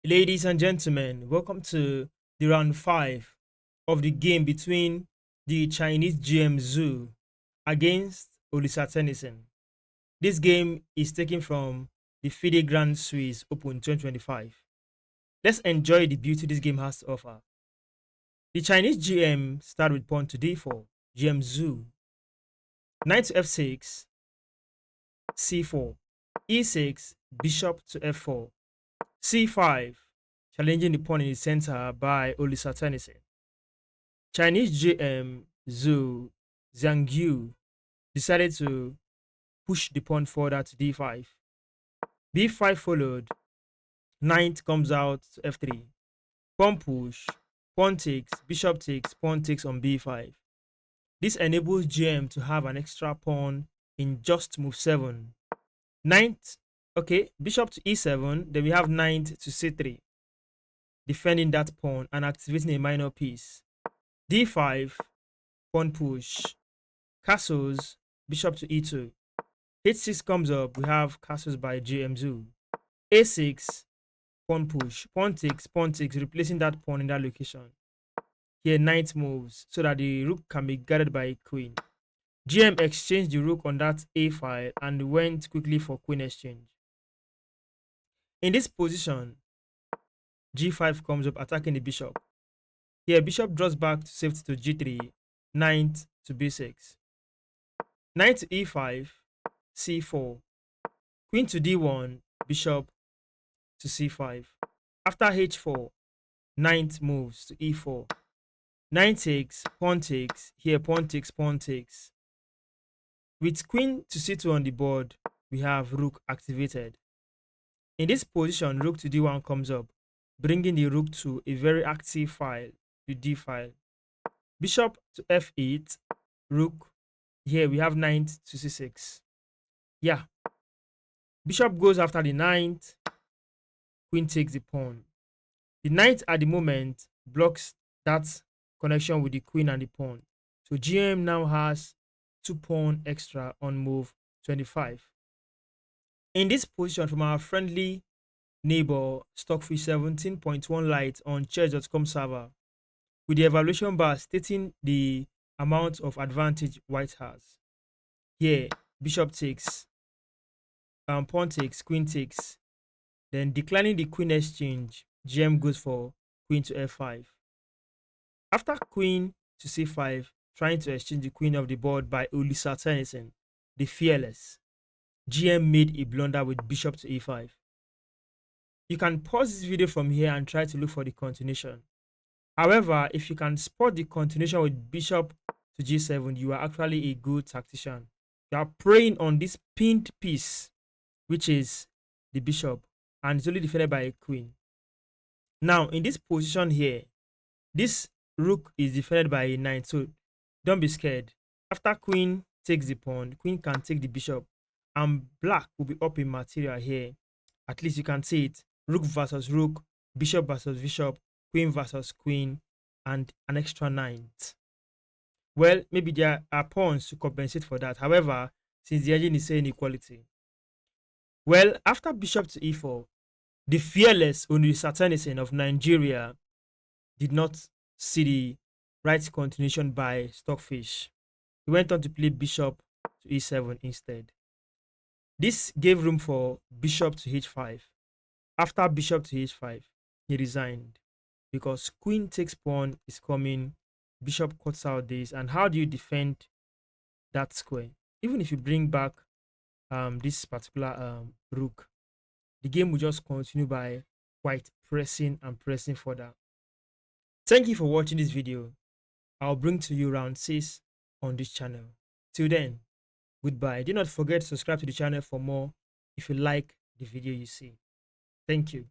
Ladies and gentlemen, welcome to the round 5 of the game between the Chinese GM Xu against Olisa Tennyson. This game is taken from the FIDE Grandswiss Open 2025. Let's enjoy the beauty this game has to offer. The Chinese GM start with pawn to d4, GM Xu, knight to f6, c4, e6, bishop to f4, c5, challenging the pawn in the center by Olisa Tennyson. Chinese GM Xu Xiangyu decided to push the pawn further to d5. b5 followed, knight comes out to f3. Pawn push, pawn takes, bishop takes, pawn takes on b5. This enables GM to have an extra pawn in just move 7. Knight, okay, bishop to e7, then we have knight to c3, defending that pawn and activating a minor piece. d5, pawn push, castles, bishop to e2. h6 comes up, we have castles by GM Xu. a6, pawn push, pawn takes, replacing that pawn in that location. Here knight moves so that the rook can be guarded by a queen. GM exchanged the rook on that a file and went quickly for queen exchange. In this position, g5 comes up, attacking the bishop. Here bishop draws back to safety to g3, knight to b6. Knight to e5, c4, queen to d1, bishop to c5. After h4, knight moves to e4. Knight takes, pawn takes, here pawn takes, pawn takes. With queen to c2 on the board, we have rook activated. In this position, rook to d1 comes up, bringing the rook to a very active file, the d file. Bishop to f8, rook. Here we have knight to c6. Yeah. Bishop goes after the knight, queen takes the pawn. The knight at the moment blocks that connection with the queen and the pawn. So GM now has 2 pawn extra on move 25. In this position from our friendly neighbor Stockfish 17.1 Lite on chess.com server, with the evaluation bar stating the amount of advantage white has. Here, bishop takes, pawn takes, queen takes. Then declining the queen exchange, GM goes for queen to f5. After queen to c5, trying to exchange the queen of the board by Olisa Tennyson, the fearless, GM made a blunder with bishop to e5. You can pause this video from here and try to look for the continuation. However, if you can spot the continuation with bishop to g7, you are actually a good tactician. You are preying on this pinned piece, which is the bishop, and it's only defended by a queen. Now, in this position here, this rook is defended by a knight, so don't be scared. After queen takes the pawn, queen can take the bishop, and black will be up in material here. At least you can see it. Rook versus rook, bishop versus bishop, queen versus queen, and an extra knight. Well, maybe there are pawns to compensate for that. However, since the engine is saying equality. Well, after bishop to e4, the fearless Olisa Tennyson of Nigeria did not see the right continuation by Stockfish. He went on to play bishop to e7 instead. This gave room for bishop to h5. After bishop to h5, he resigned because queen takes pawn is coming, bishop cuts out this, and how do you defend that square? Even if you bring back this particular rook, the game will just continue by white pressing and pressing further. Thank you for watching this video. I'll bring to you round 6 on this channel. Till then, goodbye. Do not forget to subscribe to the channel for more if you like the video you see. Thank you.